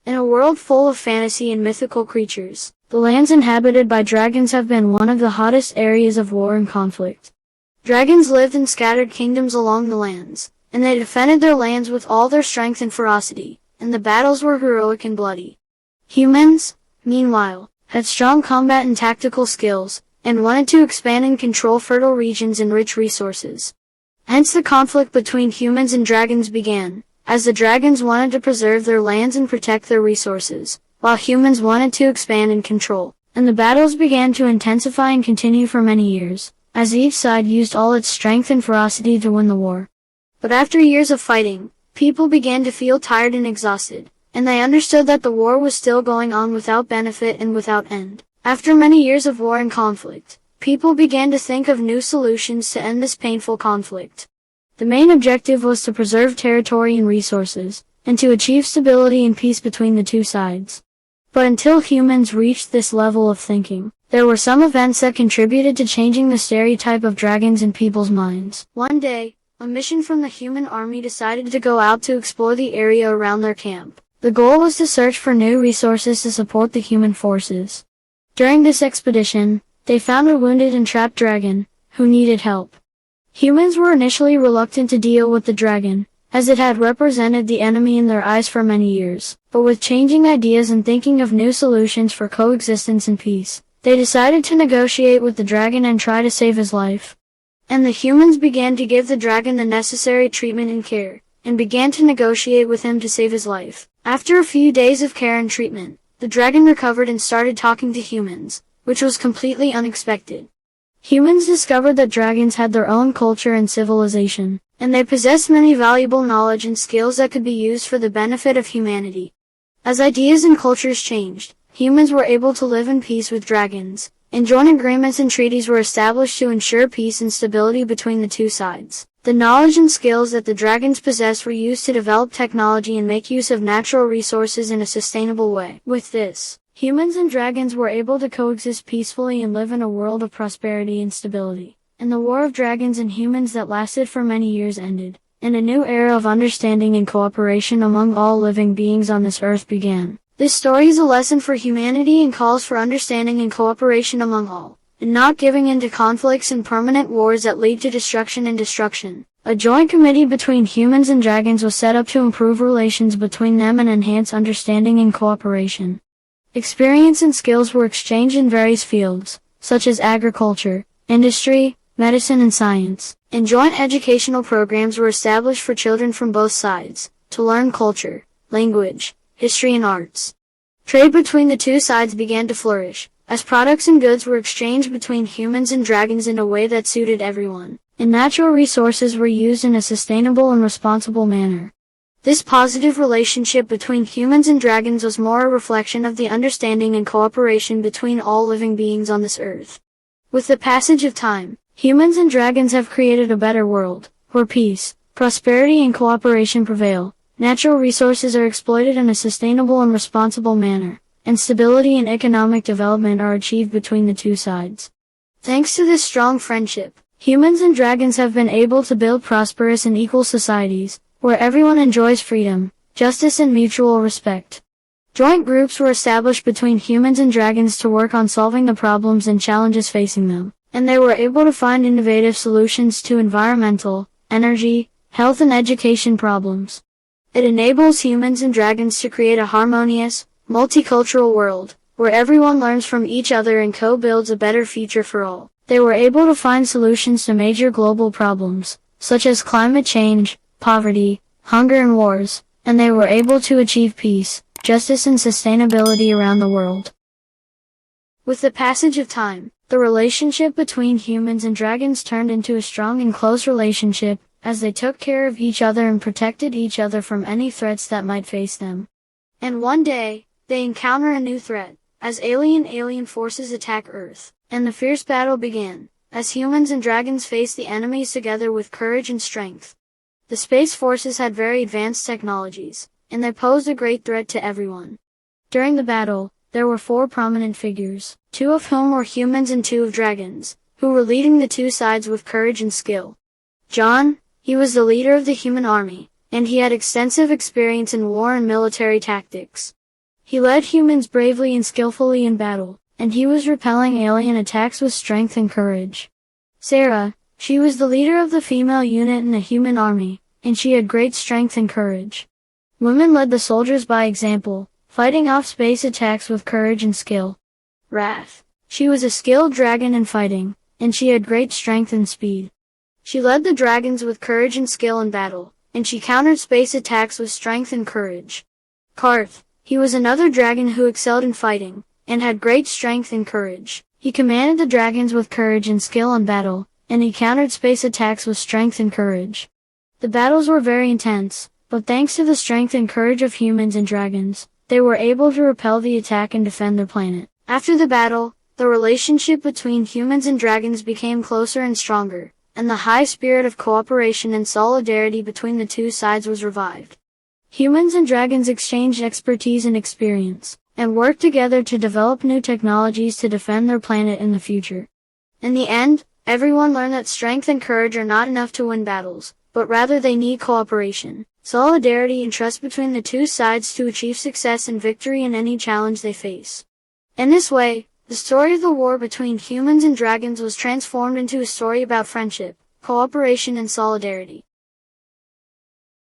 In a world full of fantasy and mythical creatures, the lands inhabited by dragons have been one of the hottest areas of war and conflict. Dragons lived in scattered kingdoms along the lands, and they defended their lands with all their strength and ferocity, and the battles were heroic and bloody. Humans, meanwhile, had strong combat and tactical skills, and wanted to expand and control fertile regions and rich resources. Hence the conflict between humans and dragons began, as the dragons wanted to preserve their lands and protect their resources, while humans wanted to expand and control, and the battles began to intensify and continue for many years, as each side used all its strength and ferocity to win the war. But after years of fighting, people began to feel tired and exhausted, and they understood that the war was still going on without benefit and without end. After many years of war and conflict, people began to think of new solutions to end this painful conflict. The main objective was to preserve territory and resources, and to achieve stability and peace between the two sides. But until humans reached this level of thinking, there were some events that contributed to changing the stereotype of dragons in people's minds. One day, a mission from the human army decided to go out to explore the area around their camp. The goal was to search for new resources to support the human forces. During this expedition, they found a wounded and trapped dragon, who needed help. Humans were initially reluctant to deal with the dragon, as it had represented the enemy in their eyes for many years. But with changing ideas and thinking of new solutions for coexistence and peace, they decided to negotiate with the dragon and try to save his life. And the humans began to give the dragon the necessary treatment and care, and began to negotiate with him to save his life. After a few days of care and treatment, the dragon recovered and started talking to humans, which was completely unexpected. Humans discovered that dragons had their own culture and civilization, and they possessed many valuable knowledge and skills that could be used for the benefit of humanity. As ideas and cultures changed, humans were able to live in peace with dragons, and joint agreements and treaties were established to ensure peace and stability between the two sides. The knowledge and skills that the dragons possessed were used to develop technology and make use of natural resources in a sustainable way. With this, humans and dragons were able to coexist peacefully and live in a world of prosperity and stability. And the war of dragons and humans that lasted for many years ended, and a new era of understanding and cooperation among all living beings on this earth began. This story is a lesson for humanity and calls for understanding and cooperation among all, and not giving in to conflicts and permanent wars that lead to destruction and destruction. A joint committee between humans and dragons was set up to improve relations between them and enhance understanding and cooperation. Experience and skills were exchanged in various fields, such as agriculture, industry, medicine and science, and joint educational programs were established for children from both sides, to learn culture, language, history and arts. Trade between the two sides began to flourish, as products and goods were exchanged between humans and dragons in a way that suited everyone, and natural resources were used in a sustainable and responsible manner. This positive relationship between humans and dragons was more a reflection of the understanding and cooperation between all living beings on this earth. With the passage of time, humans and dragons have created a better world, where peace, prosperity and cooperation prevail. Natural resources are exploited in a sustainable and responsible manner, and stability and economic development are achieved between the two sides. Thanks to this strong friendship, humans and dragons have been able to build prosperous and equal societies, where everyone enjoys freedom, justice and mutual respect. Joint groups were established between humans and dragons to work on solving the problems and challenges facing them, and they were able to find innovative solutions to environmental, energy, health and education problems. It enables humans and dragons to create a harmonious, multicultural world, where everyone learns from each other and co-builds a better future for all. They were able to find solutions to major global problems, such as climate change, poverty, hunger and wars, and they were able to achieve peace, justice and sustainability around the world. With the passage of time, the relationship between humans and dragons turned into a strong and close relationship, as they took care of each other and protected each other from any threats that might face them. And one day, they encounter a new threat, as alien forces attack Earth, and the fierce battle began, as humans and dragons faced the enemies together with courage and strength. The space forces had very advanced technologies, and they posed a great threat to everyone. During the battle, there were 4 prominent figures, 2 of whom were humans and 2 of dragons, who were leading the two sides with courage and skill. John, he was the leader of the human army, and he had extensive experience in war and military tactics. He led humans bravely and skillfully in battle, and he was repelling alien attacks with strength and courage. Sarah, she was the leader of the female unit in the human army, and she had great strength and courage. Women led the soldiers by example, fighting off space attacks with courage and skill. Wrath. She was a skilled dragon in fighting, and she had great strength and speed. She led the dragons with courage and skill in battle, and she countered space attacks with strength and courage. Karth. He was another dragon who excelled in fighting, and had great strength and courage. He commanded the dragons with courage and skill in battle, and he countered space attacks with strength and courage. The battles were very intense, but thanks to the strength and courage of humans and dragons, they were able to repel the attack and defend their planet. After the battle, the relationship between humans and dragons became closer and stronger, and the high spirit of cooperation and solidarity between the two sides was revived. Humans and dragons exchanged expertise and experience, and worked together to develop new technologies to defend their planet in the future. In the end, everyone learned that strength and courage are not enough to win battles, but rather they need cooperation, solidarity and trust between the two sides to achieve success and victory in any challenge they face. In this way, the story of the war between humans and dragons was transformed into a story about friendship, cooperation and solidarity.